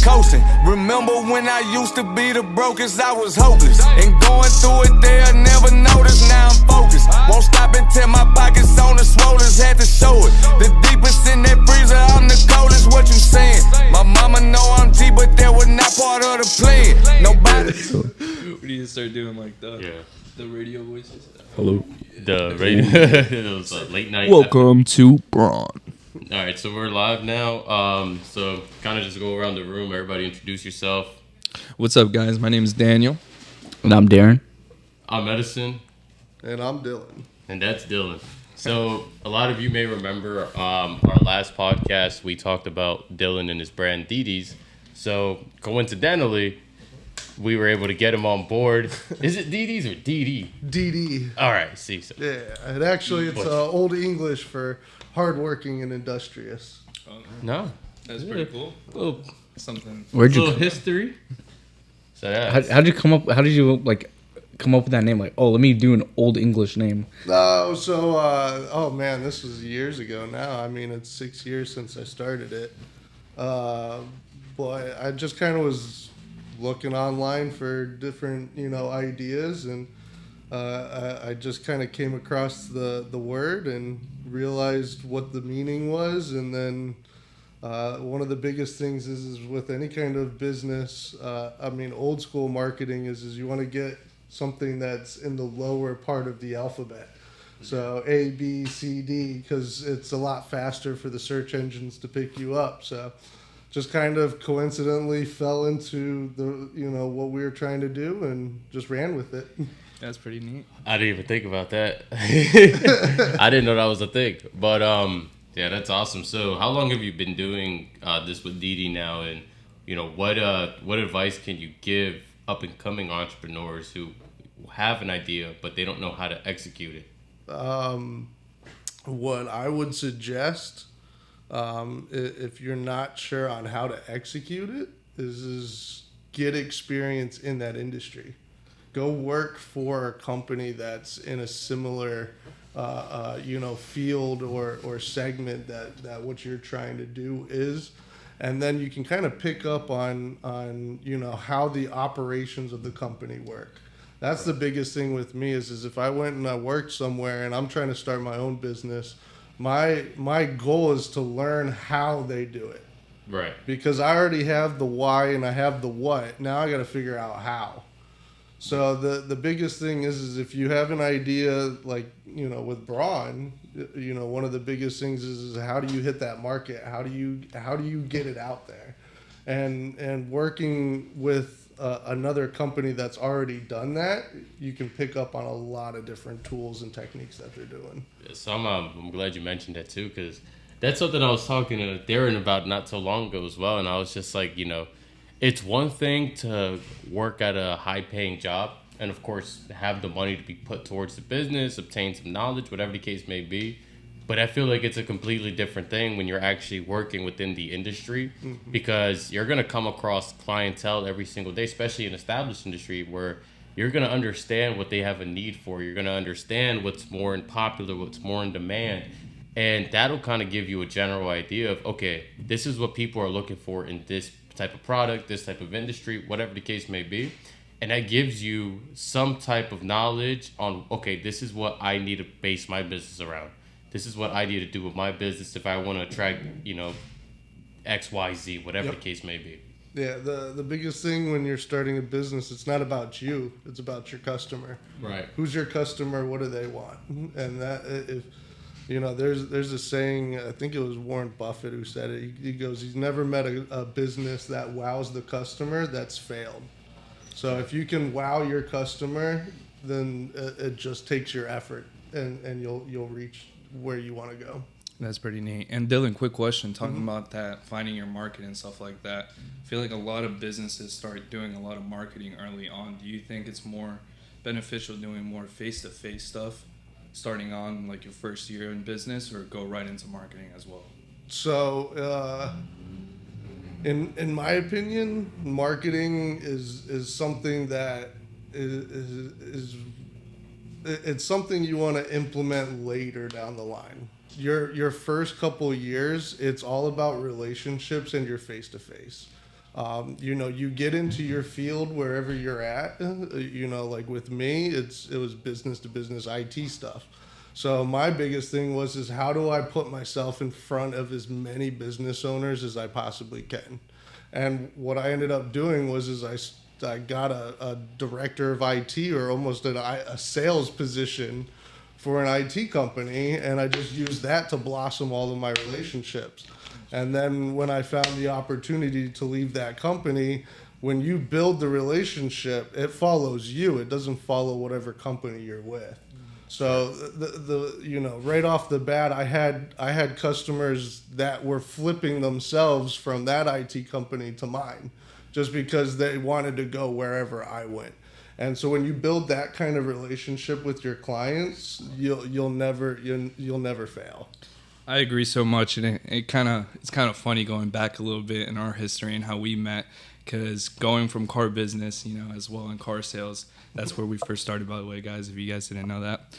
coasting. Remember when I used to be the brokest, I was hopeless. And going through it, they'll never notice, now I'm focused. Won't stop until my pockets on the swollers, had to show it. The deepest in that freezer, I'm the coldest, what you saying? My mama know I'm G, but that was not part of the plan. Nobody. We need to start doing like the radio voices. Hello. The radio. It was late night. Welcome to Braun. All right, so we're live now. So kind of just go around the room. Everybody introduce yourself. What's up, guys? My name is Daniel. And I'm Darren. I'm Edison. And I'm Dylan. And that's Dylan. So a lot of you may remember our last podcast, we talked about Dylan and his brand DEEDY's. So coincidentally, we were able to get him on board. Is it DEEDY's or DD? DD. All right, see. So. Yeah, and actually it's Old English for hardworking and industrious. No. That's pretty cool. Little, something. Where'd you little history. So how'd you come up? How did you come up with that name? Like, oh, let me do an Old English name. Oh man, this was years ago now. I mean, it's 6 years since I started it. But I just kind of was looking online for different, ideas, and I just kind of came across the word and realized what the meaning was, and then one of the biggest things is with any kind of business, old school marketing is you want to get something that's in the lower part of the alphabet. So A, B, C, D, because it's a lot faster for the search engines to pick you up. So just kind of coincidentally fell into the what we were trying to do and just ran with it. That's pretty neat. I didn't even think about that. I didn't know that was a thing. But yeah, that's awesome. So how long have you been doing this with DEEDY now? And what advice can you give up and coming entrepreneurs who have an idea but they don't know how to execute it? What I would suggest, if you're not sure on how to execute it, is get experience in that industry. Go work for a company that's in a similar, field or segment that what you're trying to do is, and then you can kind of pick up on how the operations of the company work. That's the biggest thing with me is if I went and I worked somewhere and I'm trying to start my own business, my goal is to learn how they do it. Right. Because I already have the why and I have the what. Now I got to figure out how. So the biggest thing is if you have an idea with Braun, one of the biggest things is how do you hit that market? How do you get it out there? And working with another company that's already done that, you can pick up on a lot of different tools and techniques that they're doing. So I'm glad you mentioned that too, because that's something I was talking to Darren about not so long ago as well. And I was just like, it's one thing to work at a high-paying job and, of course, have the money to be put towards the business, obtain some knowledge, whatever the case may be. But I feel like it's a completely different thing when you're actually working within the industry, because you're going to come across clientele every single day, especially in established industry, where you're going to understand what they have a need for. You're going to understand what's more popular, what's more in demand. And that'll kind of give you a general idea of, okay, this is what people are looking for in this type of product, this type of industry, whatever the case may be. And that gives you some type of knowledge on, okay, this is what I need to base my business around. This is what I need to do with my business if I want to attract, X, Y, Z, whatever the case may be. Yeah, the biggest thing when you're starting a business, it's not about you, it's about your customer. Right. Who's your customer? What do they want? And that if there's a saying, I think it was Warren Buffett who said it. He goes, he's never met a business that wows the customer that's failed. So if you can wow your customer, then it just takes your effort, and you'll reach where you want to go. That's pretty neat. And Dylan, quick question, talking about that, finding your market and stuff like that. I feel like a lot of businesses start doing a lot of marketing early on. Do you think it's more beneficial doing more face-to-face stuff starting on like your first year in business, or go right into marketing as well? So in my opinion, marketing is something that is it's something you want to implement later down the line. Your first couple of years, it's all about relationships and your face-to-face. You get into your field wherever you're at. Like with me, it was business to business IT stuff. So my biggest thing is how do I put myself in front of as many business owners as I possibly can? And what I ended up doing is I got a director of IT, or almost a sales position for an IT company, and I just used that to blossom all of my relationships. And then when I found the opportunity to leave that company, when you build the relationship, it follows you. It doesn't follow whatever company you're with. So right off the bat, I had customers that were flipping themselves from that IT company to mine, just because they wanted to go wherever I went. And so when you build that kind of relationship with your clients, you'll never fail. I agree so much, and it's kind of funny going back a little bit in our history and how we met, because going from car business, as well in car sales, that's where we first started, by the way, guys, if you guys didn't know that.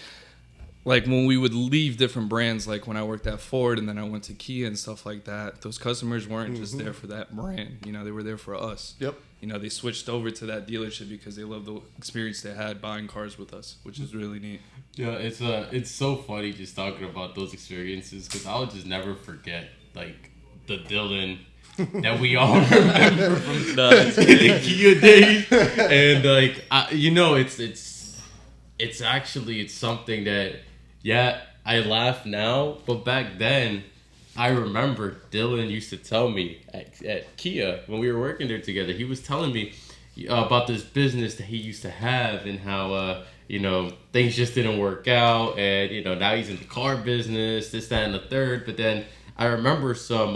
Like when we would leave different brands, like when I worked at Ford and then I went to Kia and stuff like that, those customers weren't just there for that brand. They were there for us. Yep. They switched over to that dealership because they loved the experience they had buying cars with us, which is really neat. Yeah, it's so funny just talking about those experiences, because I'll just never forget like the Dylan that we all remember from the Kia days, and like it's actually something that I laugh now, but back then I remember Dylan used to tell me at Kia when we were working there together. He was telling me about this business that he used to have and how things just didn't work out, and now he's in the car business, this, that, and the third. But then I remember some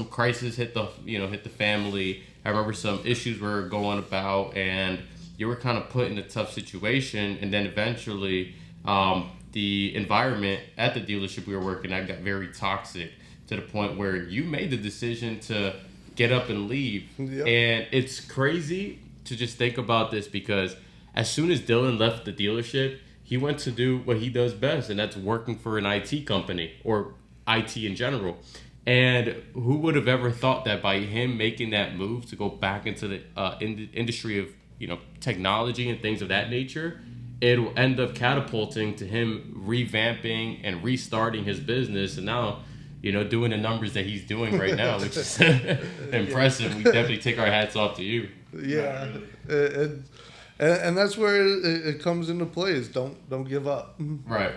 crisis hit the family. I remember some issues were going about, and you were kind of put in a tough situation. And then eventually, the environment at the dealership we were working at got very toxic, to the point where you made the decision to get up and leave. Yep. And it's crazy to just think about this, because as soon as Dylan left the dealership, he went to do what he does best, and that's working for an IT company, or IT in general. And who would have ever thought that by him making that move to go back into the industry of technology and things of that nature, it'll end up catapulting to him revamping and restarting his business, and now doing the numbers that he's doing right now, which is impressive. We definitely take our hats off to you. Yeah, and that's where it comes into play, is don't give up. Right.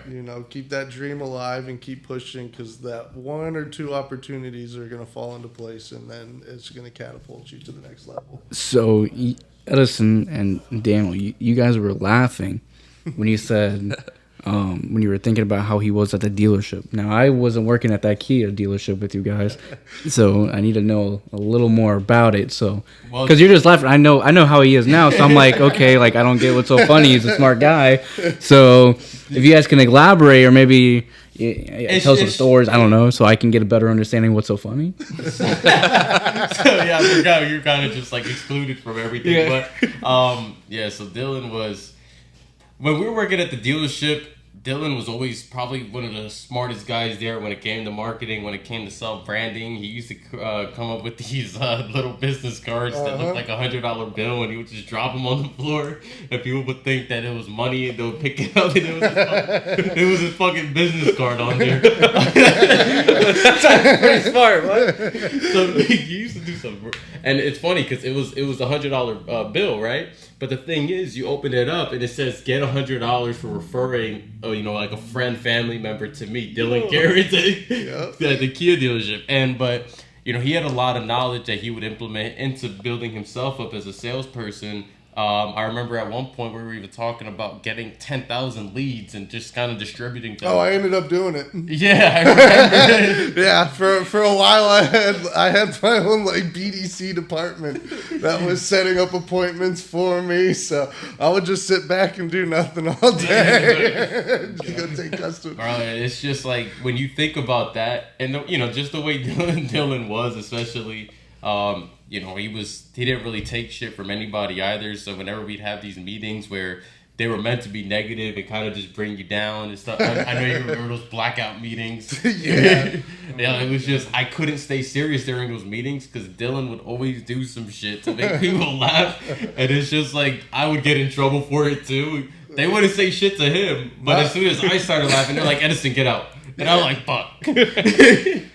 Keep that dream alive and keep pushing, because that one or two opportunities are going to fall into place, and then it's going to catapult you to the next level. So Edison and Daniel, you guys were laughing when you said when you were thinking about how he was at the dealership. Now, I wasn't working at that Kia dealership with you guys, so I need to know a little more about it. So, because you're just laughing, I know how he is now. So I'm like, okay, like I don't get what's so funny. He's a smart guy. So if you guys can elaborate, or maybe tell us some stories, I don't know, so I can get a better understanding of what's so funny. So yeah, I forgot you're kind of just like excluded from everything. Yeah. But so Dylan was, when we were working at the dealership, Dylan was always probably one of the smartest guys there when it came to marketing, when it came to self-branding. He used to come up with these little business cards that looked like $100 bill, and he would just drop them on the floor, and people would think that it was money, and they would pick it up, and it was his fucking business card on there. That's pretty smart, what? So he used to do something. And it's funny, because it was a $100 bill, right? But the thing is, you open it up and it says, get $100 for referring, like a friend, family member to me, Dylan Garrett, at the Kia dealership. But he had a lot of knowledge that he would implement into building himself up as a salesperson. I remember at one point we were even talking about getting 10,000 leads and just kind of distributing them. Oh, I ended up doing it. Yeah, I remember. Yeah, for a while I had my own like BDC department that was setting up appointments for me. So I would just sit back and do nothing all day. Just go take customers. Bro, it's just like when you think about that, and just the way Dylan was, especially. He didn't really take shit from anybody either. So whenever we'd have these meetings where they were meant to be negative and kind of just bring you down and stuff. I know you remember those blackout meetings. Yeah. Yeah, it was just, I couldn't stay serious during those meetings because Dylan would always do some shit to make people laugh. And it's just like, I would get in trouble for it too. They wouldn't say shit to him. But as soon as I started laughing, they're like, Edison, get out. And I'm like, fuck.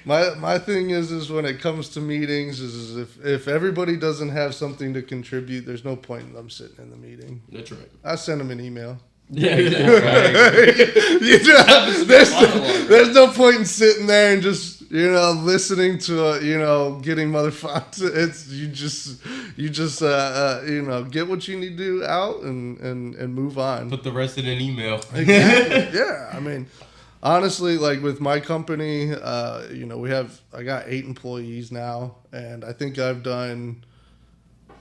My thing is when it comes to meetings is if everybody doesn't have something to contribute, there's no point in them sitting in the meeting. That's right. I send them an email. Yeah, exactly. There's no point in sitting there and just listening to getting motherfucked. It's you just get what you need to do out and move on. Put the rest in an email. Exactly. Yeah, I mean, honestly, like with my company, I got 8 employees now, and I think I've done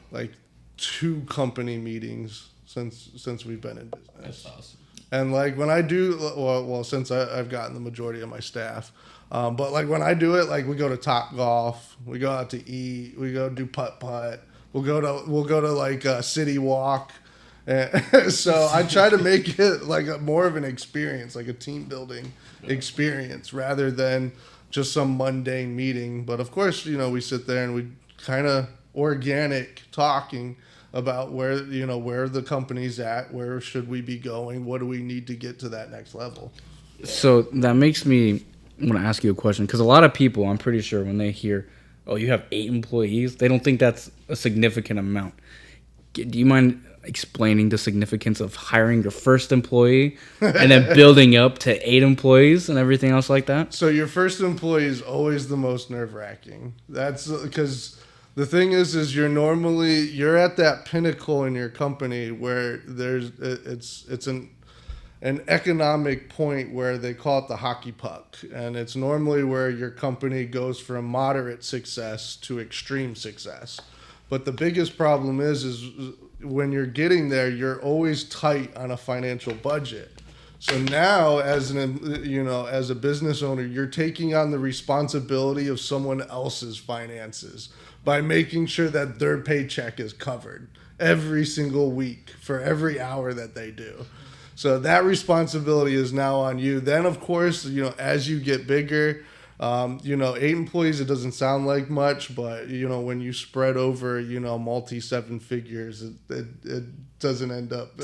like 2 company meetings since we've been in business. That's awesome. And like when I do, well, since I've gotten the majority of my staff, but like when I do it, like we go to Top Golf, we go out to eat, we go do putt, we'll go to like a city walk. And so I try to make it like more of an experience, like a team building experience rather than just some mundane meeting. But of course, we sit there and we kind of organic talking about where the company's at, where should we be going, what do we need to get to that next level. So that makes me want to ask you a question, because a lot of people, I'm pretty sure, when they hear, oh, you have 8 employees, they don't think that's a significant amount. Do you mind explaining the significance of hiring your first employee and then building up to 8 employees and everything else like that? So your first employee is always the most nerve-wracking. That's because the thing is you're at that pinnacle in your company where it's an economic point where they call it the hockey puck, and it's normally where your company goes from moderate success to extreme success. But the biggest problem is when you're getting there, you're always tight on a financial budget. So now, as a business owner, you're taking on the responsibility of someone else's finances by making sure that their paycheck is covered every single week for every hour that they do. So that responsibility is now on you. Then, of course, as you get bigger, 8 employees, it doesn't sound like much, but, when you spread over, multi 7 figures, it doesn't end up,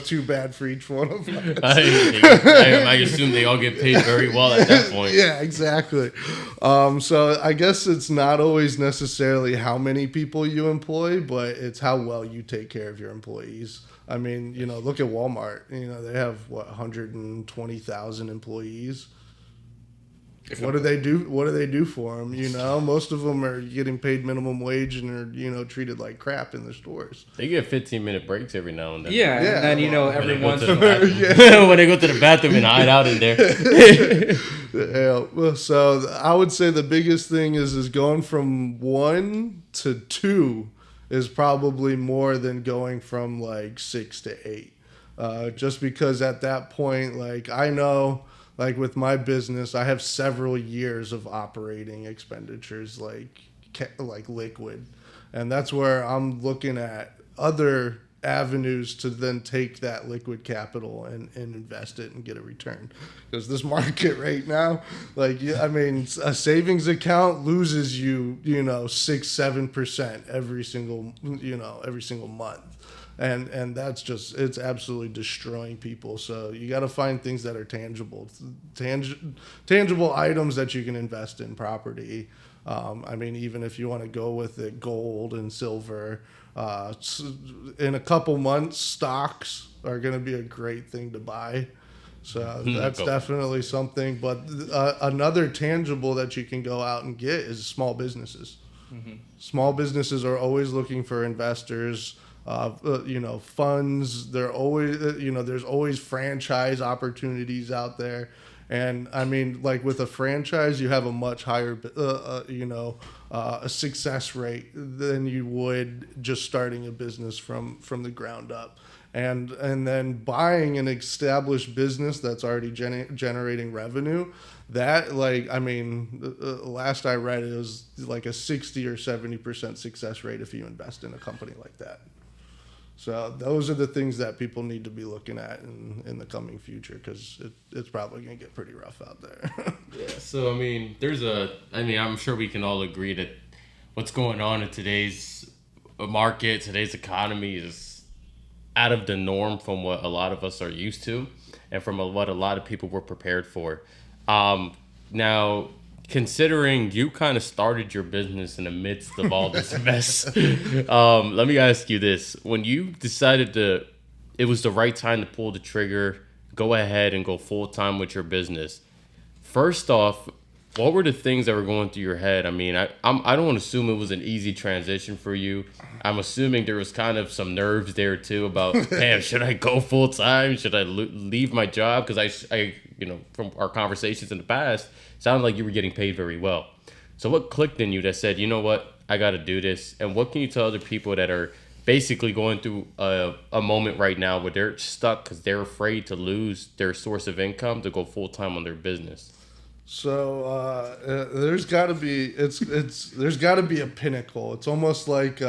too bad for each one of us. I assume they all get paid very well at that point. Yeah, exactly. So I guess it's not always necessarily how many people you employ, but it's how well you take care of your employees. I mean, look at Walmart. They have, 120,000 employees. What do they do? What do they do for them? Most of them are getting paid minimum wage and are, treated like crap in the stores. They get 15-minute breaks every now and then. Yeah. And then, every once in a while. When they go to the bathroom and hide out in there. Yeah. Well, so I would say the biggest thing is going from 1 to 2 is probably more than going from like 6 to 8. Just because at that point, like I know, like with my business, I have several years of operating expenditures, like liquid. And that's where I'm looking at other avenues to then take that liquid capital and invest it and get a return. Because this market right now, a savings account loses you, 6-7% every single month. And that's just, it's absolutely destroying people. So you got to find things that are tangible items that you can invest in, property. Even if you want to go with it, gold and silver. In a couple months, stocks are going to be a great thing to buy. So that's definitely something. But another tangible that you can go out and get is small businesses. Mm-hmm. Small businesses are always looking for investors. Funds. They're always, there's always franchise opportunities out there. And with a franchise, you have a much higher, a success rate than you would just starting a business from the ground up. And then buying an established business that's already generating revenue, that last I read, it was like a 60 or 70% success rate if you invest in a company like that. So those are the things that people need to be looking at in the coming future, because it's probably going to get pretty rough out there. Yeah. So I mean, I'm sure we can all agree that what's going on in today's market, today's economy is out of the norm from what a lot of us are used to, and from what a lot of people were prepared for. Now, considering you kind of started your business in the midst of all this mess, let me ask you this. When you decided it was the right time to pull the trigger, go ahead and go full-time with your business, first off, what were the things that were going through your head? I mean, I don't assume it was an easy transition for you. I'm assuming there was kind of some nerves there too about, man, should I go full time? Should I leave my job? Because I, from our conversations in the past, sounded like you were getting paid very well. So what clicked in you that said, you know what, I got to do this? And what can you tell other people that are basically going through a moment right now where they're stuck because they're afraid to lose their source of income to go full time on their business? So there's got to be there's got to be a pinnacle. It's almost like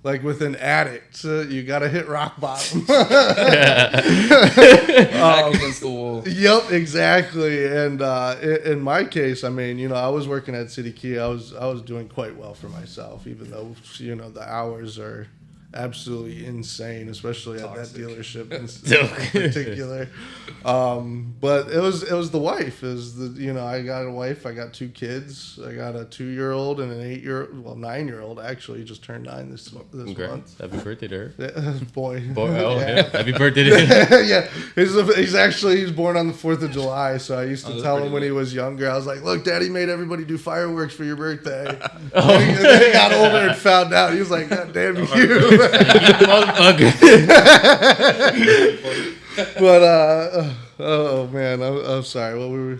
with an addict, you got to hit rock bottom. Back against the wall. Yep, exactly. And in my case, I mean, I was working at City Key. I was doing quite well for myself, even though the hours are absolutely insane, especially at that dealership in particular. But it was the wife. I got a wife. I got 2 kids. I got a 2-year-old and an 9-year-old. Actually, just turned 9 this month. Happy birthday to her. Boy. Yeah. Happy birthday to him. Yeah, he's born on the 4th of July. So I used to tell him when he was younger, I was like, "Look, Daddy made everybody do fireworks for your birthday." And then he got older and found out. He was like, "God damn you." Motherfucker. But oh man, I'm sorry. What were we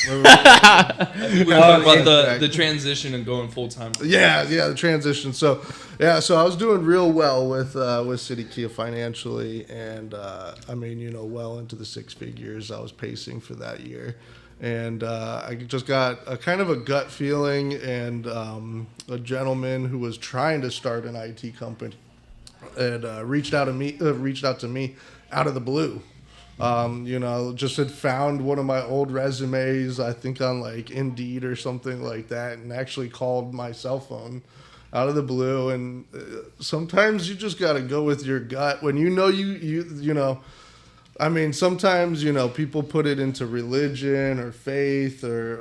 We were talking about the transition and going full time. Yeah, the transition. So I was doing real well with City Kia financially, and I mean, well into the 6 figures. I was pacing for that year. And I just got a kind of a gut feeling, and a gentleman who was trying to start an IT company and reached out to me out of the blue. Just had found one of my old resumes, I think on like Indeed or something like that, and actually called my cell phone out of the blue. And sometimes you just got to go with your gut when you know. I mean, sometimes, people put it into religion or faith or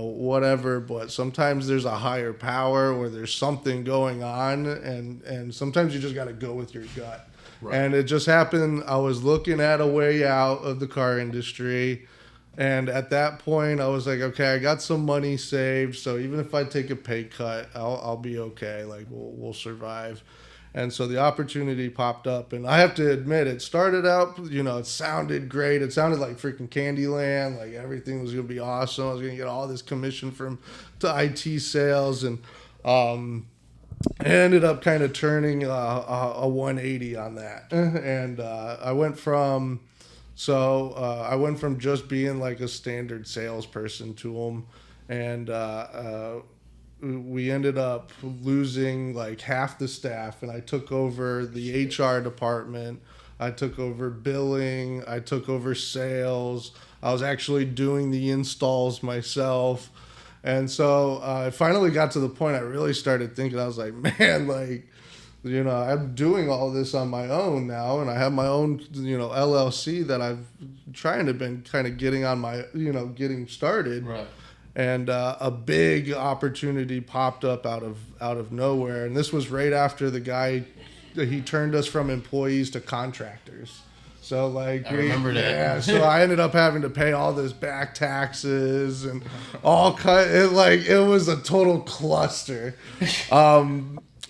whatever, but sometimes there's a higher power or there's something going on, and sometimes you just got to go with your gut. Right. And it just happened, I was looking at a way out of the car industry, and at that point, I was like, okay, I got some money saved, so even if I take a pay cut, I'll be okay, like, we'll survive. And so the opportunity popped up, and I have to admit, it started out, it sounded great. It sounded like freaking Candyland, like everything was going to be awesome. I was going to get all this commission from the IT sales, and it ended up kind of turning a 180 on that. And I went from just being like a standard salesperson to them, and we ended up losing like half the staff, and I took over the HR department. I took over billing. I took over sales. I was actually doing the installs myself. And so I finally got to the point I really started thinking, I was like, man, like, I'm doing all this on my own now, and I have my own, LLC that I've trying to been kind of getting on my, getting started. Right. And a big opportunity popped up out of nowhere, and this was right after the guy, he turned us from employees to contractors. So like, I remember that. Yeah, so I ended up having to pay all this back taxes and all it was a total cluster.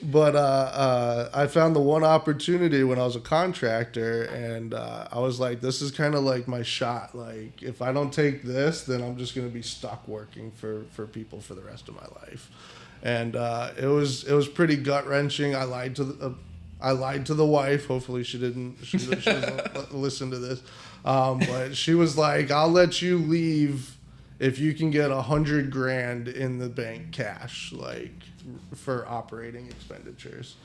But I found the one opportunity when I was a contractor, and I was like, this is kind of like my shot. Like, if I don't take this, then I'm just going to be stuck working for people for the rest of my life. And it was pretty gut wrenching. I lied to the wife. Hopefully she doesn't listen to this. But she was like, I'll let you leave if you can get $100,000 in the bank cash, like, for operating expenditures.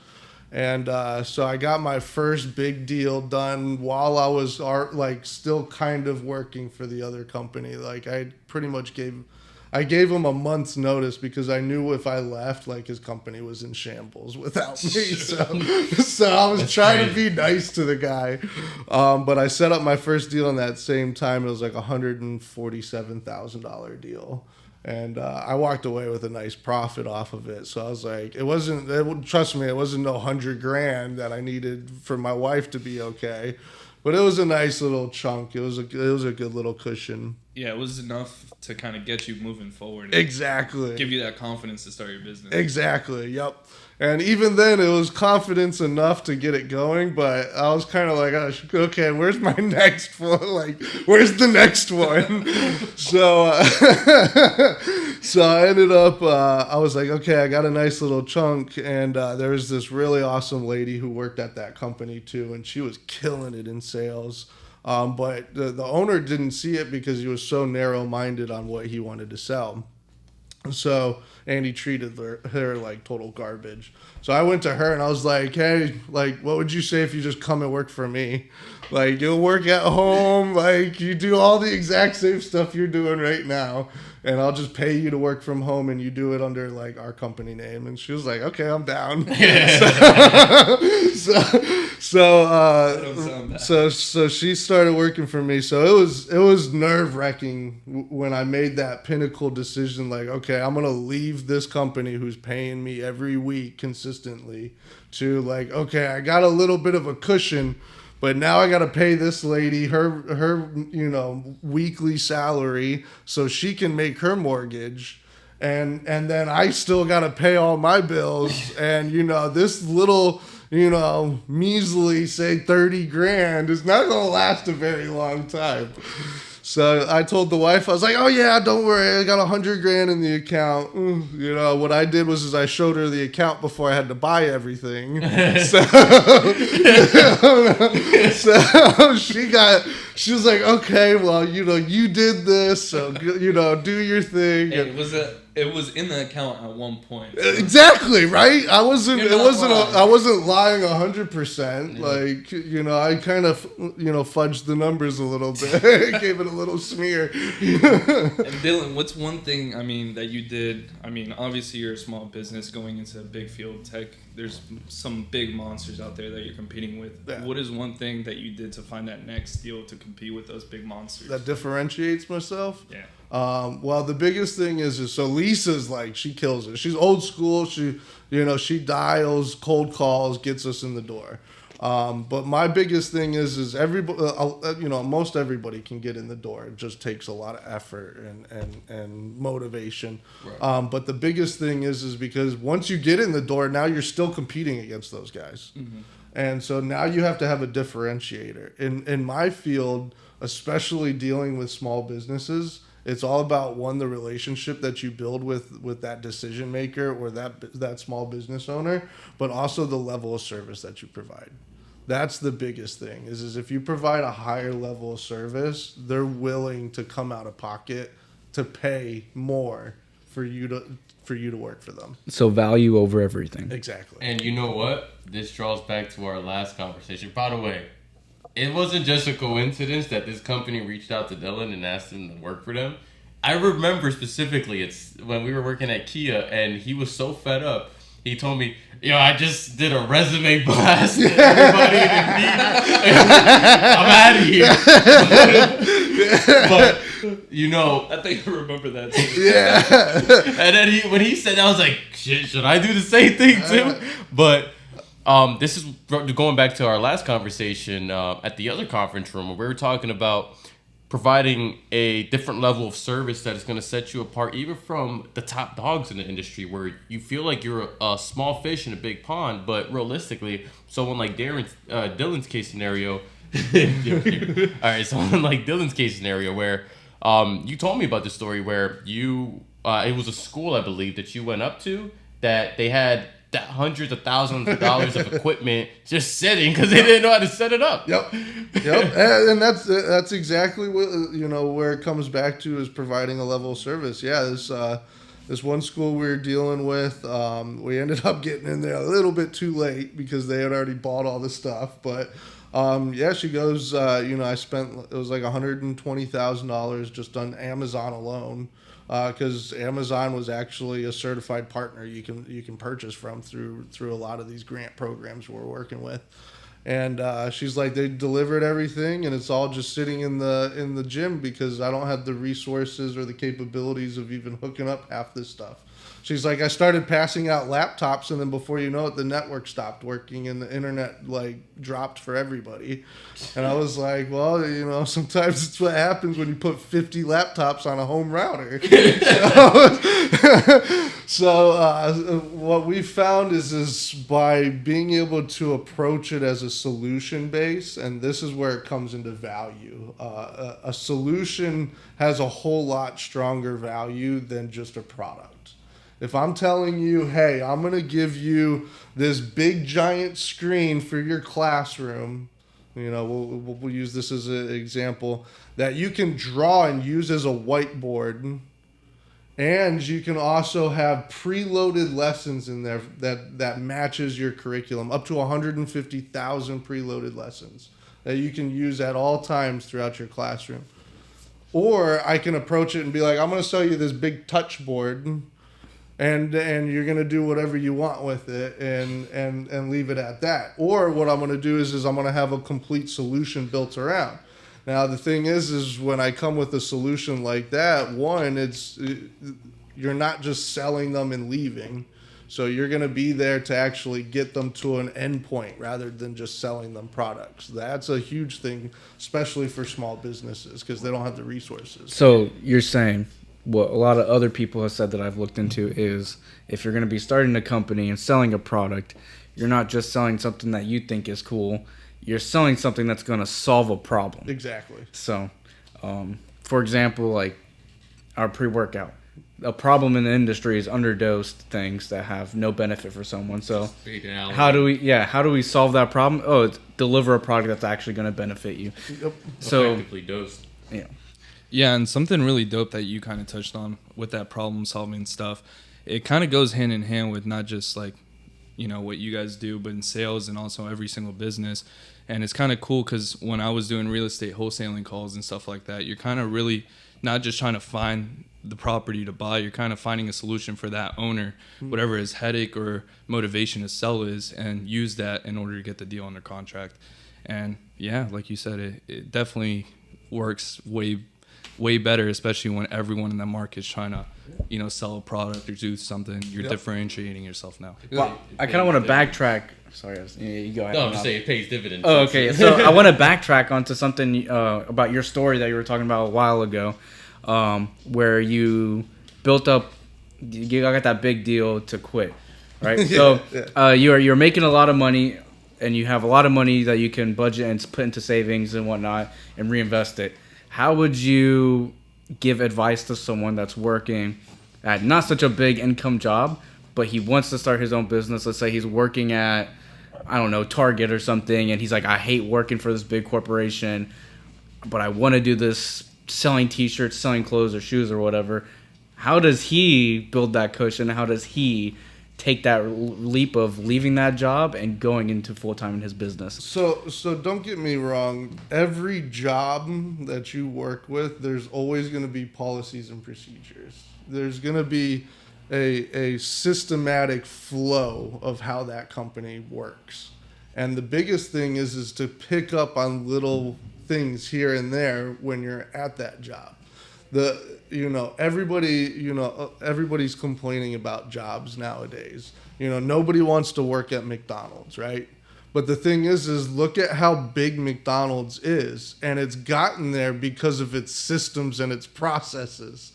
And so I got my first big deal done while I was still kind of working for the other company. Like I pretty much gave him a month's notice because I knew if I left, like his company was in shambles without me. So I was trying to be nice to the guy. But I set up my first deal in that same time. It was like $147,000 deal. And I walked away with a nice profit off of it. So I was like, trust me, it wasn't no $100,000 that I needed for my wife to be okay. But it was a nice little chunk. It was a good little cushion. Yeah, it was enough to kind of get you moving forward. Exactly. Give you that confidence to start your business. Exactly. Yep. And even then, it was confidence enough to get it going. But I was kind of like, okay, where's my next one? Like, where's the next one? So I ended up, I was like, okay, I got a nice little chunk. And there was this really awesome lady who worked at that company too. And she was killing it in sales. But the owner didn't see it because he was so narrow-minded on what he wanted to sell. So, and he treated her like total garbage. So I went to her and I was like, hey, like, what would you say if you just come and work for me? Like, you'll work at home, like, you do all the exact same stuff you're doing right now, and I'll just pay you to work from home, and you do it under, like, our company name. And she was like, okay, I'm down. So she started working for me. So it was nerve-wracking when I made that pinnacle decision, like, okay, I'm going to leave this company who's paying me every week consistently to, like, okay, I got a little bit of a cushion, but now I got to pay this lady her weekly salary so she can make her mortgage. And then I still got to pay all my bills. And, this little, measly, say, $30,000 is not going to last a very long time. So I told the wife, I was like, oh, yeah, don't worry. I got $100,000 in the account. What I did was I showed her the account before I had to buy everything. So she was like, okay, well, you did this. So, do your thing. Hey, it was in the account at one point. So. Exactly, right? I wasn't lying 100%. Like, I kind of, fudged the numbers a little bit. Gave it a little smear. And Dylan, what's one thing, that you did? Obviously you're a small business going into a big field tech. There's some big monsters out there that you're competing with. Yeah. What is one thing that you did to find that next deal to compete with those big monsters? That differentiates myself? Yeah. Well, the biggest thing is so Lisa's like, she kills it. She's old school. She dials, cold calls, gets us in the door. But my biggest thing is everybody, most everybody can get in the door. It just takes a lot of effort and motivation. Right. But the biggest thing is because once you get in the door, now you're still competing against those guys. Mm-hmm. And so now you have to have a differentiator. In my field, especially dealing with small businesses, it's all about, one, the relationship that you build with that decision maker or that small business owner, but also the level of service that you provide. That's the biggest thing, is if you provide a higher level of service, they're willing to come out of pocket to pay more for you to work for them. So value over everything. Exactly. And you know what? This draws back to our last conversation. By the way, it wasn't just a coincidence that this company reached out to Dylan and asked him to work for them. I remember specifically, it's when we were working at Kia, and he was so fed up. He told me, I just did a resume blast to everybody in I'm out of here. But, I think I remember that too. Yeah. And then when he said that, I was like, shit, should I do the same thing too? But this is going back to our last conversation at the other conference room where we were talking about providing a different level of service that is going to set you apart even from the top dogs in the industry, where you feel like you're a small fish in a big pond, but realistically, someone like Dylan's case scenario, all right, someone like Dylan's case scenario where you told me about the story where it was a school, I believe, that you went up to that they had hundreds of thousands of dollars of equipment just sitting because they didn't know how to set it up. Yep. And that's exactly what where it comes back to, is providing a level of service. Yeah, This one school we were dealing with, we ended up getting in there a little bit too late because they had already bought all the stuff. But yeah, she goes, I spent, it was like $120,000 just on Amazon alone, because Amazon was actually a certified partner you can purchase from through a lot of these grant programs we're working with. And she's like, they delivered everything, and it's all just sitting in the gym because I don't have the resources or the capabilities of even hooking up half this stuff. She's like, I started passing out laptops, and then before you know it, the network stopped working and the internet like dropped for everybody. And I was like, well, sometimes it's what happens when you put 50 laptops on a home router. So what we found is by being able to approach it as a solution base, and this is where it comes into value. A solution has a whole lot stronger value than just a product. If I'm telling you, hey, I'm going to give you this big giant screen for your classroom, we'll use this as an example, that you can draw and use as a whiteboard, and you can also have preloaded lessons in there that matches your curriculum, up to 150,000 preloaded lessons that you can use at all times throughout your classroom. Or I can approach it and be like, I'm going to sell you this big touch board, and you're going to do whatever you want with it and leave it at that. Or what I'm going to do is I'm going to have a complete solution built around. Now, the thing is when I come with a solution like that, one, you're not just selling them and leaving. So you're going to be there to actually get them to an end point rather than just selling them products. That's a huge thing, especially for small businesses, because they don't have the resources. So you're saying what a lot of other people have said that I've looked into is if you're going to be starting a company and selling a product, you're not just selling something that you think is cool. You're selling something that's going to solve a problem. Exactly. So, for example, like our pre-workout. A problem in the industry is underdosed things that have no benefit for someone. So how do we solve that problem? Oh, it's deliver a product that's actually going to benefit you. Yep. So effectively dosed. Yeah. Yeah, and something really dope that you kind of touched on with that problem solving stuff, it kind of goes hand in hand with not just like, what you guys do, but in sales and also every single business. And it's kind of cool because when I was doing real estate wholesaling calls and stuff like that, you're kind of really not just trying to find the property to buy, you're kind of finding a solution for that owner, whatever his headache or motivation to sell is, and use that in order to get the deal under contract. And yeah, like you said, it definitely works way better, especially when everyone in the market is trying to, sell a product or do something. You're differentiating yourself now. Well, I kind of want to backtrack. Sorry, you go ahead. No, I'm just saying it pays dividends. Oh, okay. So I want to backtrack onto something about your story that you were talking about a while ago, where you built up, you got that big deal to quit, right? So you're making a lot of money, and you have a lot of money that you can budget and put into savings and whatnot and reinvest it. How would you give advice to someone that's working at not such a big income job, but he wants to start his own business? Let's say he's working at, I don't know, Target or something, and he's like, I hate working for this big corporation, but I want to do this selling t-shirts, selling clothes or shoes or whatever. How does he build that cushion? How does he take that leap of leaving that job and going into full-time in his business? So don't get me wrong. Every job that you work with, there's always going to be policies and procedures. There's going to be a systematic flow of how that company works. And the biggest thing is to pick up on little things here and there when you're at that job. Everybody's complaining about jobs nowadays. Nobody wants to work at McDonald's, right? But the thing is look at how big McDonald's is, and it's gotten there because of its systems and its processes.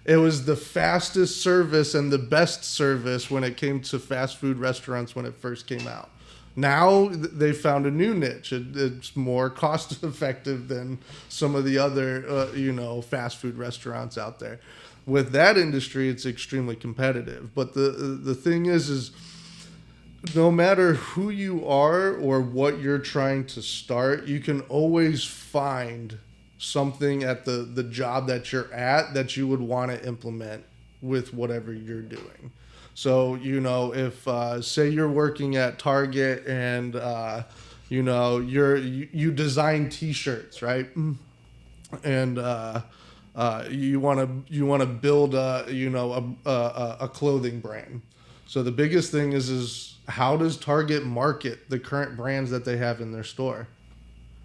It was the fastest service and the best service when it came to fast food restaurants when it first came out. Now they found a new niche. It's more cost effective than some of the other, fast food restaurants out there. With that industry, it's extremely competitive. But the thing is no matter who you are or what you're trying to start, you can always find something at the job that you're at that you would want to implement with whatever you're doing. So, you know, if say you're working at Target and you know, you design T-shirts, right? And you want to build a clothing brand. So the biggest thing is how does Target market the current brands that they have in their store?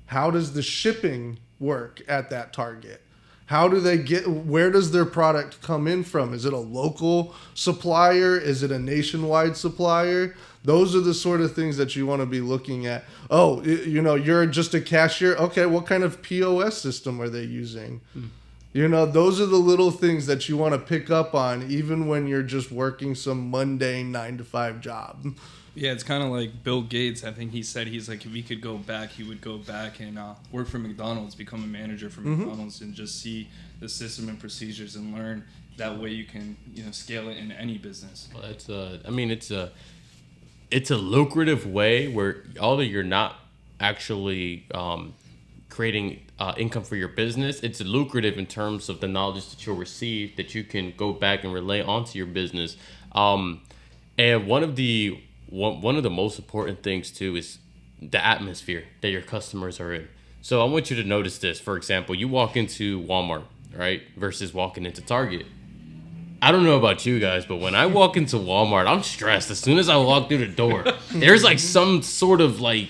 How does the shipping work at that Target? How do they where does their product come in from? Is it a local supplier? Is it a nationwide supplier? Those are the sort of things that you want to be looking at. Oh, you know, you're just a cashier. Okay, what kind of POS system are they using? You know, those are the little things that you want to pick up on, even when you're just working some mundane 9-to-5 job. Yeah, it's kind of like Bill Gates. I think he said he's like, if he could go back, he would go back and work for McDonald's, become a manager for McDonald's, and just see the system and procedures and learn. That way you can, you know, scale it in any business. Well, it's a lucrative way where although you're not actually creating income for your business, it's lucrative in terms of the knowledge that you'll receive that you can go back and relay onto your business. And one of the most important things too is the atmosphere that your customers are in. So I want you to notice this. For example, you walk into Walmart, right, versus walking into Target. I don't know about you guys, but when I walk into Walmart, I'm stressed. As soon as I walk through the door, there's like some sort of like,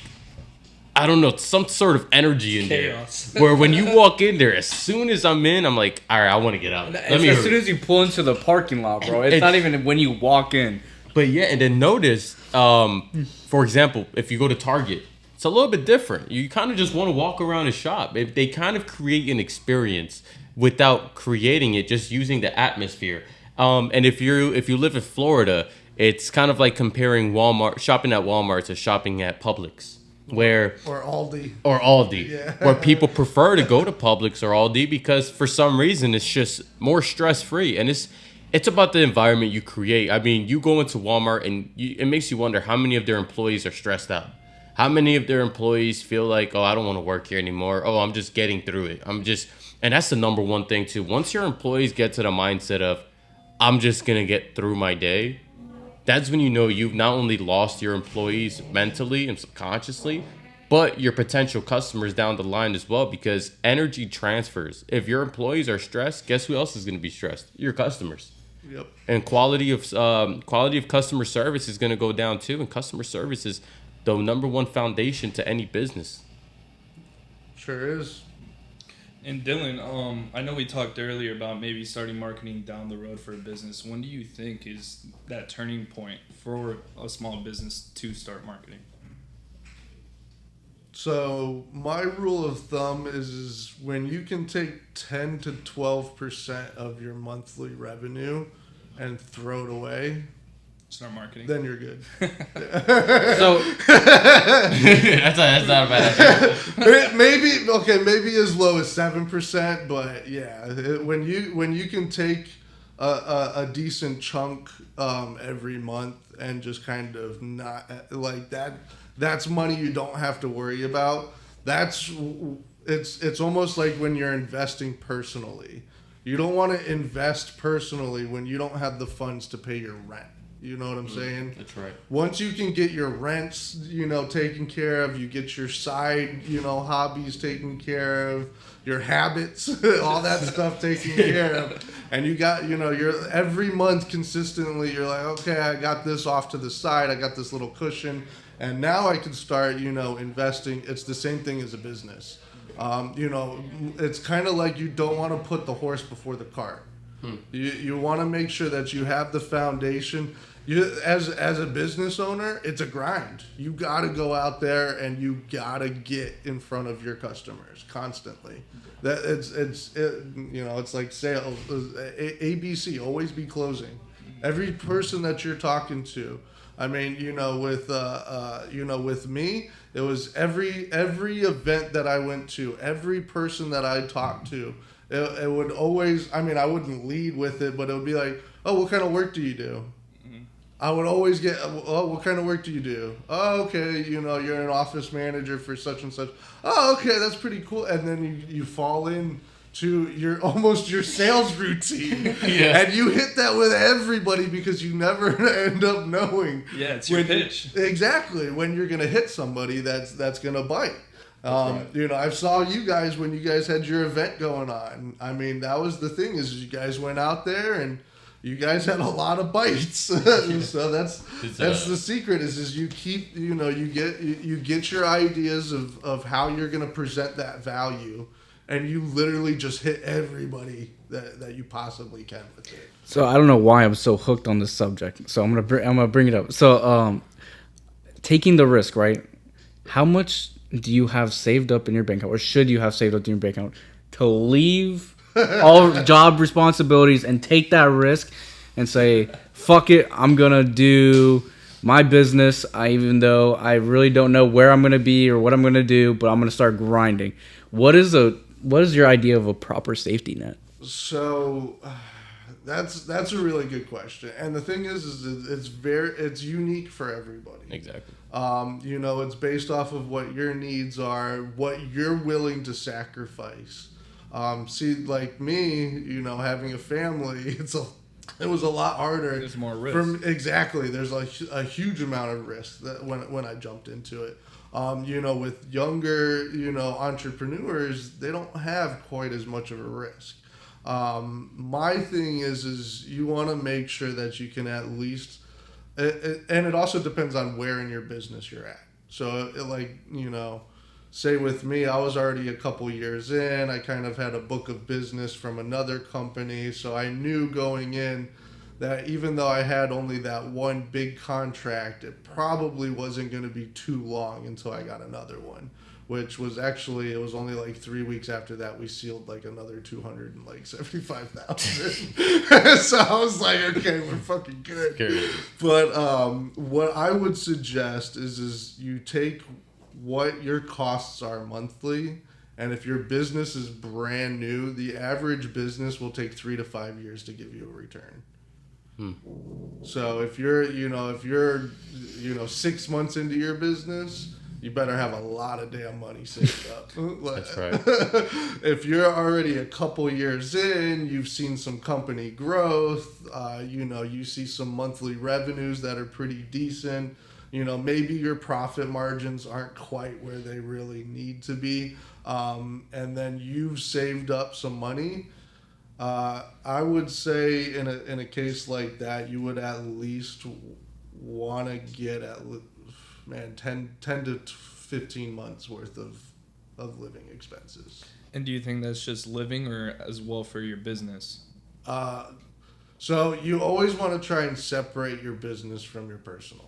I don't know, some sort of energy in Chaos. there. Where when you walk in there, as soon as I'm in, I'm like, all right, I want to get out. As soon as you pull into the parking lot, bro. It's not even when you walk in. But yeah, and then notice, for example, if you go to Target, it's a little bit different. You kind of just want to walk around and shop. They kind of create an experience without creating it, just using the atmosphere. And if you live in Florida, it's kind of like comparing shopping at Walmart to shopping at Publix, or Aldi, Yeah. where people prefer to go to Publix or Aldi because for some reason it's just more stress free, and it's about the environment you create. I mean, you go into Walmart and it makes you wonder how many of their employees are stressed out. How many of their employees feel like, oh, I don't want to work here anymore. Oh, I'm just getting through it. And that's the number one thing too. Once your employees get to the mindset of, I'm just going to get through my day, that's when you know you've not only lost your employees mentally and subconsciously, but your potential customers down the line as well, because energy transfers. If your employees are stressed, guess who else is going to be stressed? Your customers. Yep. And quality of customer service is going to go down too. And customer service is the number one foundation to any business. Sure is. And Dylan, I know we talked earlier about maybe starting marketing down the road for a business. When do you think is that turning point for a small business to start marketing? So my rule of thumb is when you can take 10 to 12% of your monthly revenue and throw it away, Start marketing. then you're good. So that's not a bad idea. maybe as low as 7%, but yeah, when you can take a decent chunk every month and just kind of not like that. That's money you don't have to worry about. It's almost like when you're investing personally. You don't want to invest personally when you don't have the funds to pay your rent. You know what I'm saying? That's right. Once you can get your rents, taken care of, you get your side, hobbies taken care of, your habits, all that stuff taken care of, and you got, you're every month consistently, you're like, okay, I got this off to the side, I got this little cushion, and now I can start, investing. It's the same thing as a business. It's kind of like you don't want to put the horse before the cart. You want to make sure that you have the foundation. As a business owner, it's a grind. You got to go out there and you got to get in front of your customers constantly. It's like sales. ABC, always be closing. Every person that you're talking to. I mean, with me, it was every event that I went to, every person that I talked to. It would always, I wouldn't lead with it, but it would be like, oh, what kind of work do you do? Mm-hmm. I would always get, oh, what kind of work do you do? Oh, okay, you're an office manager for such and such. Oh, okay, that's pretty cool. And then you fall in to your sales routine. Yeah. And you hit that with everybody because you never end up knowing. Yeah, it's your pitch. Exactly. When you're going to hit somebody that's going to bite. Right. You know, I saw you guys when you guys had your event going on. I mean, that was the thing is you guys went out there and you guys had a lot of bites. So that's the secret is you keep, you know, you get your ideas of how you're going to present that value. And you literally just hit everybody that you possibly can with it. So I don't know why I'm so hooked on this subject. So I'm gonna bring it up. So taking the risk, right? How much do you have saved up in your bank account, or should you have saved up in your bank account to leave all job responsibilities and take that risk and say, "Fuck it, I'm gonna do my business." Even though I really don't know where I'm gonna be or what I'm gonna do, but I'm gonna start grinding. What is your idea of a proper safety net? So that's a really good question, and the thing is it's unique for everybody. Exactly. You know, it's based off of what your needs are, what you're willing to sacrifice. See, like me, you know, having a family, it was a lot harder. There's more risk. Exactly. There's a huge amount of risk that when I jumped into it. You know, with younger, you know, entrepreneurs, they don't have quite as much of a risk. My thing is you want to make sure that you can at least, and it also depends on where in your business you're at. So, like, you know, say with me, I was already a couple years in. I kind of had a book of business from another company, so I knew going in that even though I had only that one big contract, it probably wasn't going to be too long until I got another one, which was actually, it was only like 3 weeks after that we sealed like another 275,000. So I was like, okay, we're fucking good. Scary. But what I would suggest is you take what your costs are monthly, and if your business is brand new, the average business will take 3 to 5 years to give you a return. So if you're 6 months into your business, you better have a lot of damn money saved up. That's right. If you're already a couple years in, you've seen some company growth, you know, you see some monthly revenues that are pretty decent. You know, maybe your profit margins aren't quite where they really need to be, and then you've saved up some money. I would say in a case like that, you would at least want to get 10 to 15 months worth of living expenses. And do you think that's just living or as well for your business? So you always want to try and separate your business from your personal.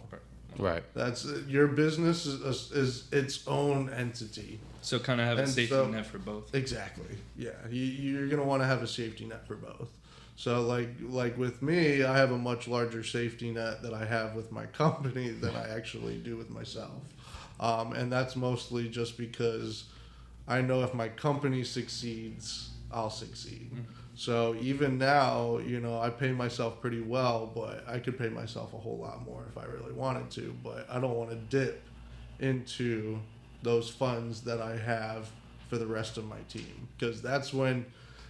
Right. That's your business is its own entity. So kind of have a safety net for both. Exactly. Yeah. You're going to want to have a safety net for both. So like with me, I have a much larger safety net that I have with my company than I actually do with myself. And that's mostly just because I know if my company succeeds, I'll succeed. Mm-hmm. So even now, you know, I pay myself pretty well, but I could pay myself a whole lot more if I really wanted to. But I don't want to dip into those funds that I have for the rest of my team, because that's when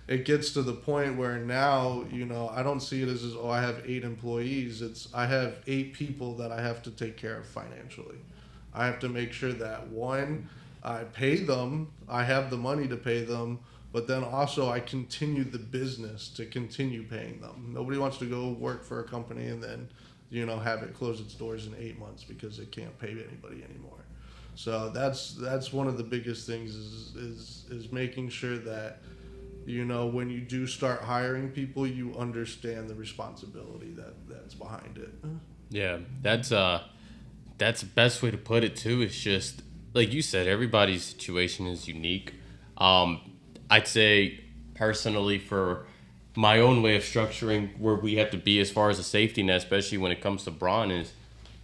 it gets to the point where now, you know, I don't see it as I have 8 employees. It's I have 8 people that I have to take care of financially. I have to make sure that, one, I pay them, I have the money to pay them, but then also I continue the business to continue paying them. Nobody wants to go work for a company and then, you know, have it close its doors in 8 months because it can't pay anybody anymore. So that's one of the biggest things is making sure that, you know, when you do start hiring people, you understand the responsibility that's behind it. Yeah, that's the best way to put it too. It's just like you said, everybody's situation is unique. I'd say personally, for my own way of structuring where we have to be as far as a safety net, especially when it comes to Braun, is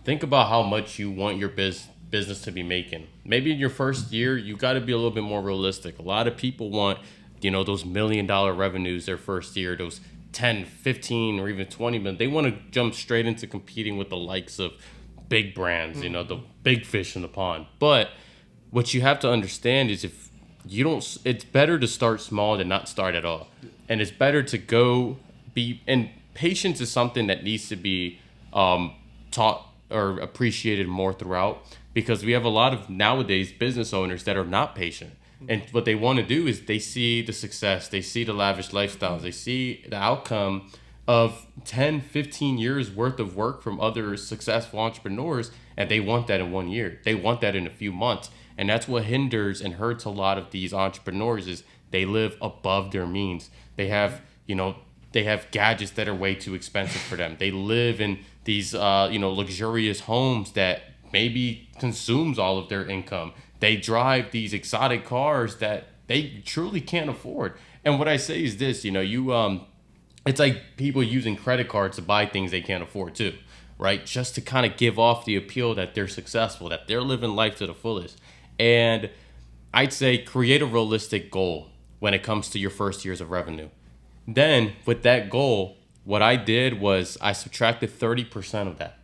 think about how much you want your business to be making. Maybe in your first year, you got to be a little bit more realistic. A lot of people want, you know, those $1 million revenues their first year, those 10, 15, or even 20 million. They want to jump straight into competing with the likes of big brands, you know, the big fish in the pond. But what you have to understand is if you don't. It's better to start small than not start at all, and it's better to go be. And patience is something that needs to be taught or appreciated more throughout, because we have a lot of nowadays business owners that are not patient. And what they want to do is they see the success, they see the lavish lifestyles, they see the outcome of 10, 15 years worth of work from other successful entrepreneurs, and they want that in 1 year. They want that in a few months. And that's what hinders and hurts a lot of these entrepreneurs is they live above their means. They have, they have gadgets that are way too expensive for them. They live in these, luxurious homes that maybe consumes all of their income. They drive these exotic cars that they truly can't afford. And what I say is this, it's like people using credit cards to buy things they can't afford too, right? Just to kind of give off the appeal that they're successful, that they're living life to the fullest. And I'd say create a realistic goal when it comes to your first years of revenue. Then with that goal, what I did was I subtracted 30% of that,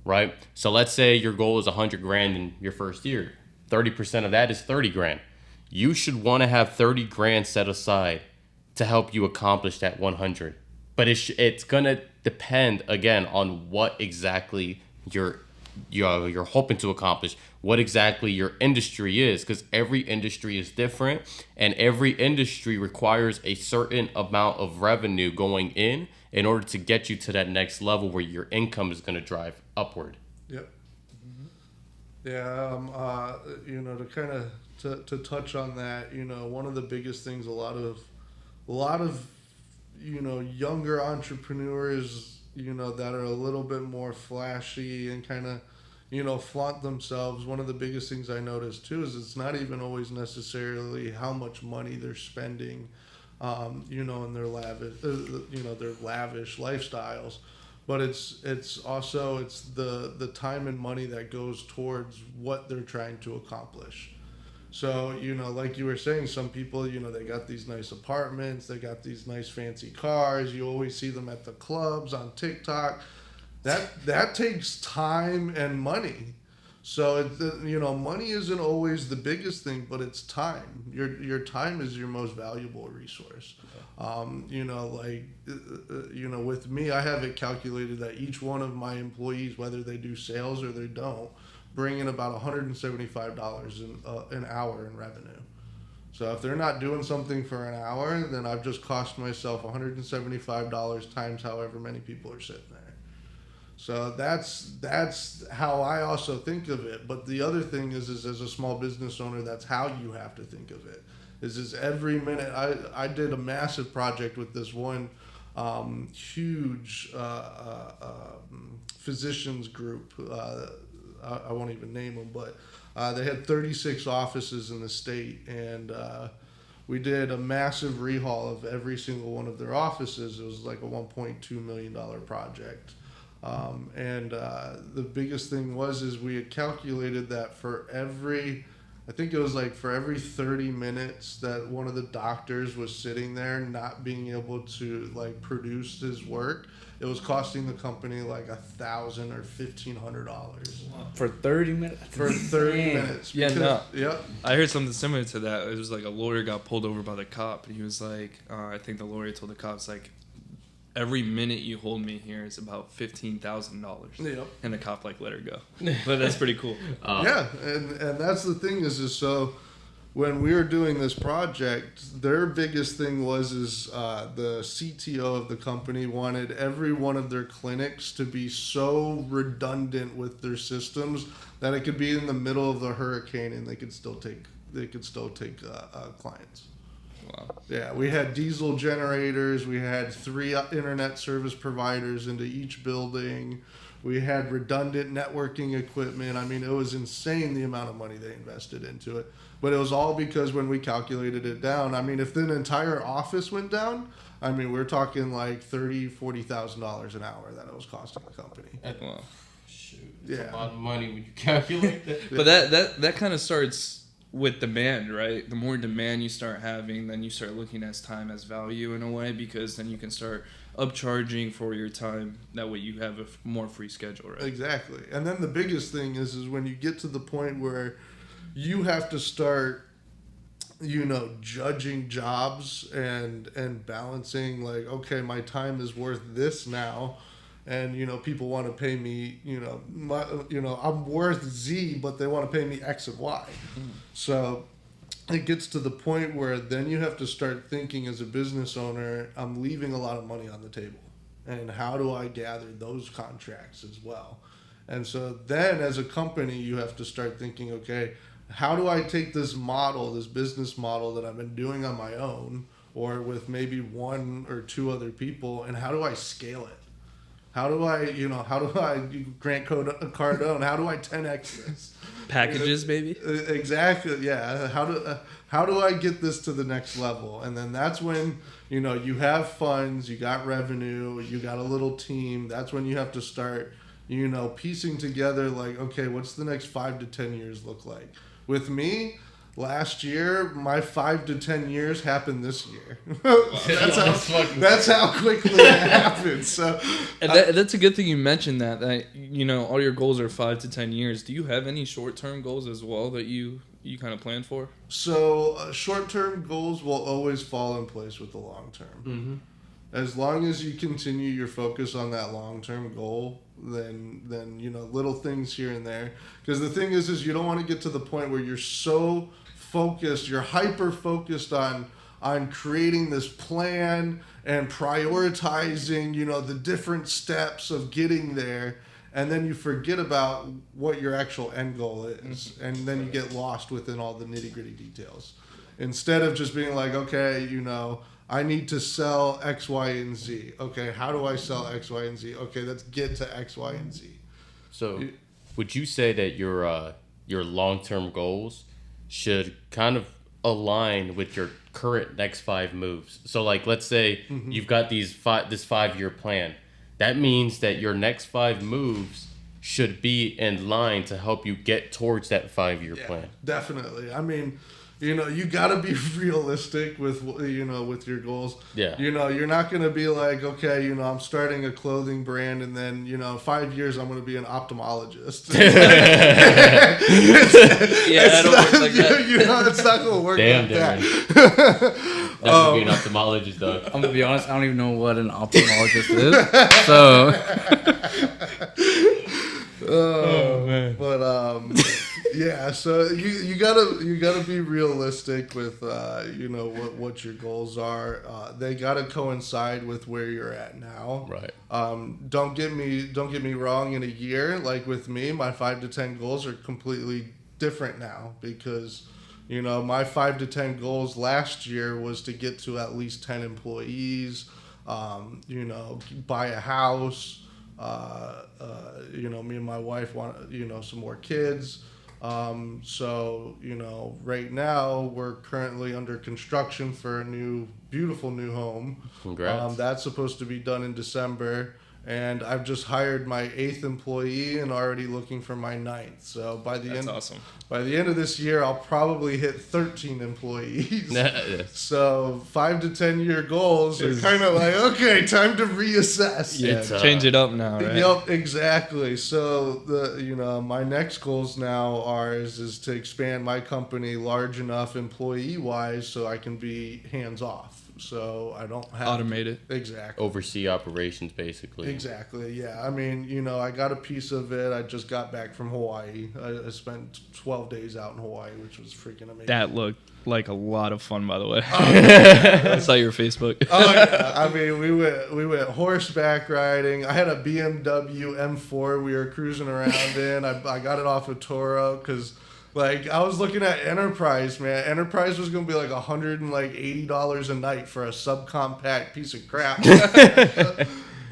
right? So let's say your goal is 100 grand in your first year. 30% of that is 30 grand. You should want to have 30 grand set aside to help you accomplish that 100. But it's going to depend, again, on what exactly you're hoping to accomplish, what exactly your industry is, because every industry is different, and every industry requires a certain amount of revenue going in order to get you to that next level where your income is going to drive upward. Yep. Yeah, to kind of to touch on that, one of the biggest things a lot of younger entrepreneurs, that are a little bit more flashy and kind of flaunt themselves. One of the biggest things I noticed too is it's not even always necessarily how much money they're spending, in their lavish lifestyles. But it's also the time and money that goes towards what they're trying to accomplish. So, like you were saying, some people, they got these nice apartments, they got these nice fancy cars. You always see them at the clubs, on TikTok. That takes time and money. So, money isn't always the biggest thing, but it's time. Your time is your most valuable resource. With me, I have it calculated that each one of my employees, whether they do sales or they don't, bring in about $175 an hour in revenue. So if they're not doing something for an hour, then I've just cost myself $175 times however many people are sitting there. So that's how I also think of it. But the other thing is as a small business owner, that's how you have to think of it. Is every minute. I did a massive project with this one huge physicians group. I won't even name them, but they had 36 offices in the state, and we did a massive rehaul of every single one of their offices. It was like a $1.2 million project. The biggest thing is we had calculated that for every 30 minutes that one of the doctors was sitting there not being able to produce his work, it was costing the company like $1,000 or $1,500 for 30 minutes. For 30 minutes. Yep. I heard something similar to that. It was like a lawyer got pulled over by the cop, and he was like, I think the lawyer told the cops every minute you hold me here is about $15,000. Yep. And the cop let her go. But that's pretty cool. Yeah, and that's the thing is so when we were doing this project, their biggest thing was the CTO of the company wanted every one of their clinics to be so redundant with their systems that it could be in the middle of the hurricane and they could still take clients. Wow. Yeah, we had diesel generators. We had 3 internet service providers into each building. We had redundant networking equipment. I mean, it was insane the amount of money they invested into it. But it was all because when we calculated it down, I mean, if the entire office went down, I mean, we're talking like $30,000, $40,000 an hour that it was costing the company. Wow. Shoot, that's a lot of money when you calculate that. But that kind of starts with demand, right? The more demand you start having, then you start looking at time as value in a way, because then you can start upcharging for your time. That way you have a more free schedule, right? Exactly. And then the biggest thing is when you get to the point where you have to start judging jobs and balancing like, okay, my time is worth this now, and people want to pay me, I'm worth Z, but they want to pay me X and Y. So it gets to the point where then you have to start thinking as a business owner, I'm leaving a lot of money on the table, and how do I gather those contracts as well? And so then as a company, you have to start thinking, okay, how do I take this business model that I've been doing on my own or with maybe one or two other people, and how do I scale it? How do I Grant Cardone, how do I 10X this? Packages, baby. Exactly, yeah. How do I get this to the next level? And then that's when, you have funds, you got revenue, you got a little team. That's when you have to start, piecing together like, okay, what's the next 5 to 10 years look like? With me, last year, my 5 to 10 years happened this year. that's how quickly it happened. So, and that's a good thing you mentioned that all your goals are 5 to 10 years. Do you have any short-term goals as well that you kind of plan for? So short-term goals will always fall in place with the long-term. Mm-hmm. As long as you continue your focus on that long-term goal, then little things here and there. Because the thing is you don't want to get to the point where you're so focused, you're hyper-focused on creating this plan and prioritizing, the different steps of getting there, and then you forget about what your actual end goal is, and then you get lost within all the nitty-gritty details. Instead of just being like, okay, I need to sell X, Y, and Z. Okay, how do I sell X, Y, and Z? Okay, let's get to X, Y, and Z. So, would you say that your long-term goals should kind of align with your current next 5 moves? So, like, let's say you've got this 5-year plan. That means that your next 5 moves should be in line to help you get towards that 5-year plan. Definitely. I mean, you got to be realistic with your goals. Yeah. You're not going to be like, okay, I'm starting a clothing brand and then, 5 years I'm going to be an ophthalmologist. Yeah, I don't work like that. It's not going to work Damn, like that. That would be an ophthalmologist, dog. I'm gonna be honest. I don't even know what an ophthalmologist is. So. Oh man. But yeah. So you gotta be realistic with what your goals are. They gotta coincide with where you're at now. Right. Don't get me wrong. In a year, like with me, my 5 to 10 goals are completely different now because. My 5 to 10 goals last year was to get to at least 10 employees, buy a house, me and my wife want, some more kids. So, right now we're currently under construction for a beautiful new home. Congrats. That's supposed to be done in December. And I've just hired my 8th employee and already looking for my 9th. So by the end of this year, I'll probably hit 13 employees. So 5 to 10 year goals are kind of like, okay, time to reassess. Yeah, change it up now, right? Yep, exactly. So my next goals now is to expand my company large enough employee wise so I can be hands off. So I don't have automate it. Exactly. Oversee operations, basically. Exactly. Yeah. I mean, I got a piece of it. I just got back from Hawaii. I spent 12 days out in Hawaii, which was freaking amazing. That looked like a lot of fun, by the way. I saw your Facebook. Oh yeah. I mean, we went horseback riding. I had a BMW M4 we were cruising around in. I got it off of Toro because. Like, I was looking at Enterprise, man. Enterprise was going to be like $180 a night for a subcompact piece of crap.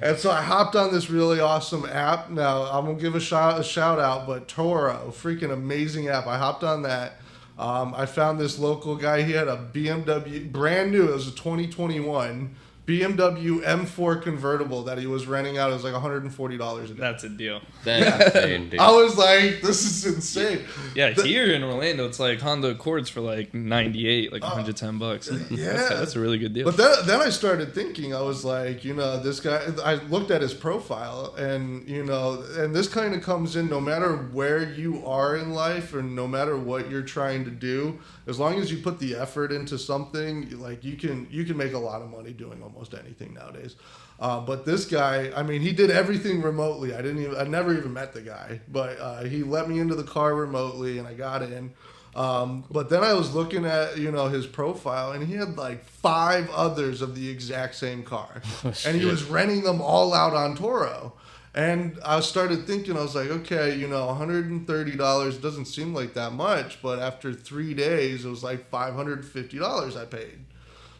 And so I hopped on this really awesome app. Now, I'm going to give a shout out, but Toro, freaking amazing app. I hopped on that. I found this local guy. He had a BMW, brand new. It was a 2021 BMW M4 convertible that he was renting out. It was like $140 a day. That's a deal. That's insane, dude. I was like, this is insane. Yeah, here in Orlando, it's like Honda Accords for like 98, like $110. Yeah. That's a really good deal. But then I started thinking, I was like, this guy, I looked at his profile and, and this kind of comes in no matter where you are in life or no matter what you're trying to do, as long as you put the effort into something, like you can make a lot of money doing almost anything nowadays. But this guy, I mean, he did everything remotely. I never even met the guy, but he let me into the car remotely and I got in. But then I was looking at, his profile and he had like 5 others of the exact same car. And he was renting them all out on Turo. And I started thinking, I was like, okay, $130 doesn't seem like that much, but after 3 days, it was like $550 I paid.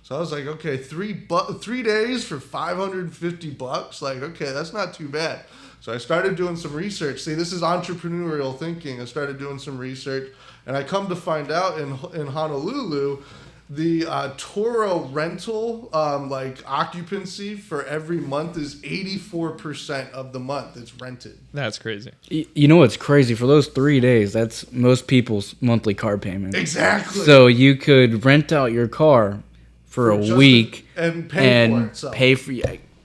So I was like, okay, 3 days for $550, like, okay, that's not too bad. So I started doing some research. See, this is entrepreneurial thinking. I started doing some research, and I come to find out in Honolulu, the Turo rental occupancy for every month is 84% of the month it's rented. That's crazy. You know what's crazy? For those 3 days, that's most people's monthly car payment. Exactly. So you could rent out your car for a week and pay for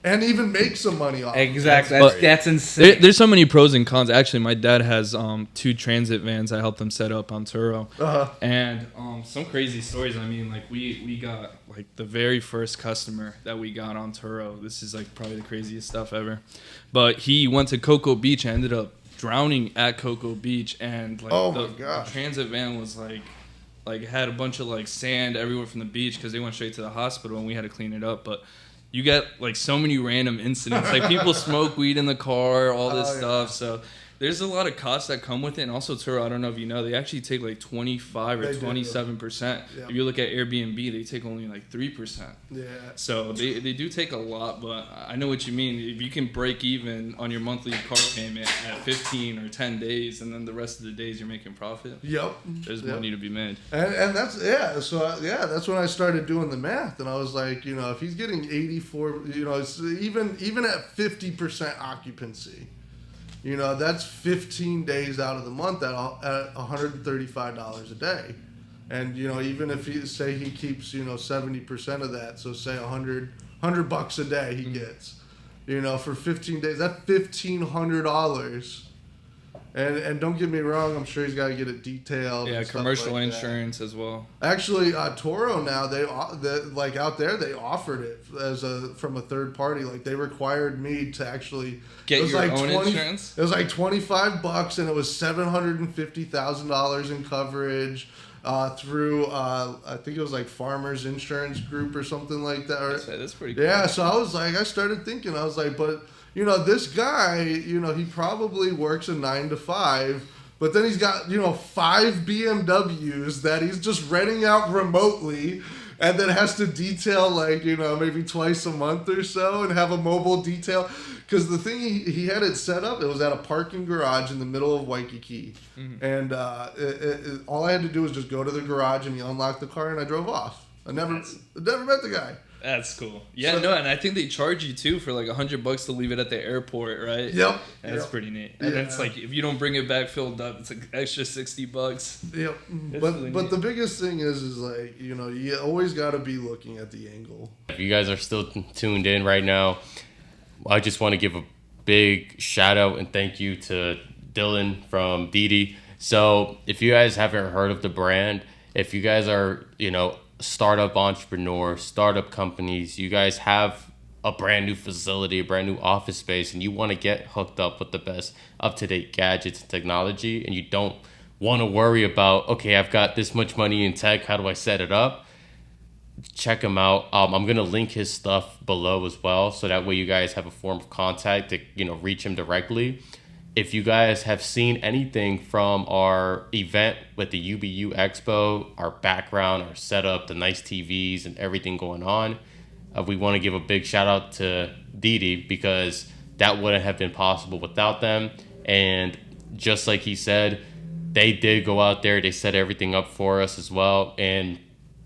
and even make some money off. Exactly. But That's insane. There's so many pros and cons. Actually, my dad has 2 transit vans I helped him set up on Turo. And some crazy stories. I mean, like we got like the very first customer that we got on Turo. This is like probably the craziest stuff ever. But he went to Cocoa Beach and ended up drowning at Cocoa Beach. And like the transit van was like had a bunch of like sand everywhere from the beach because they went straight to the hospital and we had to clean it up. But you get like so many random incidents, like people smoke weed in the car, all this stuff. So there's a lot of costs that come with it. And also Turo, I don't know if you know, they actually take like 25 or 27%. If you look at Airbnb, they take only like 3%. Yeah. So they do take a lot, but I know what you mean. If you can break even on your monthly car payment at 15 or 10 days, and then the rest of the days you're making profit. Yep. There's money to be made. And that's, that's when I started doing the math. And I was like, if he's getting 84, it's even at 50% occupancy, that's 15 days out of the month at $135 a day. And, even if he keeps, 70% of that, so say $100 a day he gets, for 15 days, that's $1,500. And don't get me wrong, I'm sure he's got to get it detailed. Yeah, and commercial like insurance as well. Actually, Toro now they out there they offered it from a third party. Like they required me to actually get your own insurance. It was like $25, and it was $750,000 in coverage through I think it was like Farmers Insurance Group or something like that. That's pretty cool. Yeah, so I was like, I started thinking, I was like, but. This guy, he probably works a 9 to 5, but then he's got, 5 BMWs that he's just renting out remotely and then has to detail maybe twice a month or so and have a mobile detail. Because the thing he had it set up, it was at a parking garage in the middle of Waikiki. Mm-hmm. And all I had to do was just go to the garage and he unlocked the car and I drove off. I never met the guy. That's cool. Yeah, and I think they charge you too for like $100 to leave it at the airport, right? Yep. That's pretty neat. And it's like if you don't bring it back filled up, it's like extra $60. Yep. But the biggest thing is like, you always got to be looking at the angle. If you guys are still tuned in right now, I just want to give a big shout out and thank you to Dylan from DEEDY. So if you guys haven't heard of the brand, if you guys are, startup entrepreneurs, startup companies, you guys have a brand new facility, a brand new office space, and you want to get hooked up with the best up-to-date gadgets and technology, and you don't want to worry about, okay, I've got this much money in tech, how do I set it up? Check him out. I'm going to link his stuff below as well, so that way you guys have a form of contact to, reach him directly. If you guys have seen anything from our event with the UBU Expo, our background, our setup, the nice TVs and everything going on, we want to give a big shout out to DEEDY because that wouldn't have been possible without them. And just like he said, they did go out there, they set everything up for us as well. And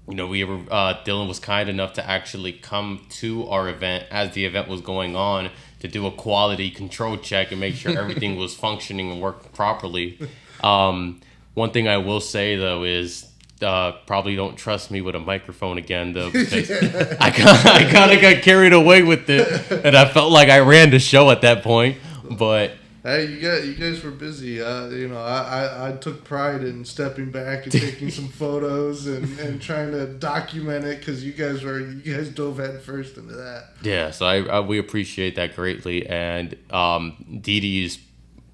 Dylan was kind enough to actually come to our event as the event was going on to do a quality control check and make sure everything was functioning and working properly. One thing I will say though is probably don't trust me with a microphone again though, because I kind of got carried away with it and I felt like I ran the show at that point. But hey, you guys were busy. I took pride in stepping back and taking some photos and trying to document it because you guys dove head first into that. yeah, so we appreciate that greatly. And DEEDY is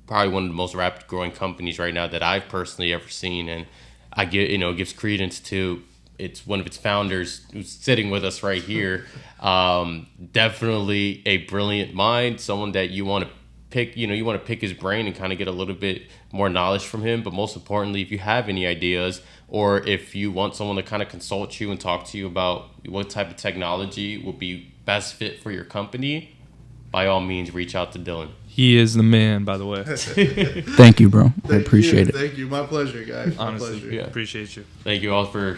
probably one of the most rapid growing companies right now that I've personally ever seen, and I gives credence to it's one of its founders who's sitting with us right here. Definitely a brilliant mind, someone that you want to pick. You want to pick his brain and kind of get a little bit more knowledge from him. But most importantly, if you have any ideas or if you want someone to kind of consult you and talk to you about what type of technology will be best fit for your company, by all means, reach out to Dylan. He is the man, by the way. Thank you, bro. I appreciate it. Thank you. My pleasure, guys. My Honestly, pleasure. yeah. Appreciate you. Thank you all for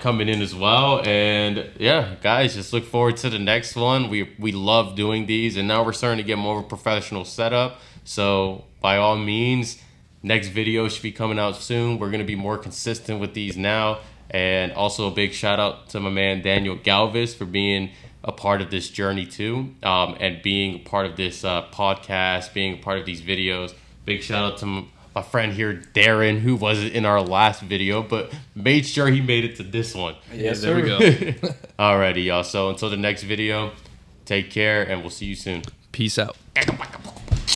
coming in as well. And yeah, guys, just look forward to the next one. We love doing these, and now we're starting to get more of a professional setup. So by all means, next video should be coming out soon. We're going to be more consistent with these now. And also a big shout out to my man Daniel Galvis for being a part of this journey too, and being a part of this podcast, being a part of these videos. Big shout out to my friend here, Darren, who wasn't in our last video, but made sure he made it to this one. Yes, there we go. Alrighty, y'all. So until the next video, take care, and we'll see you soon. Peace out.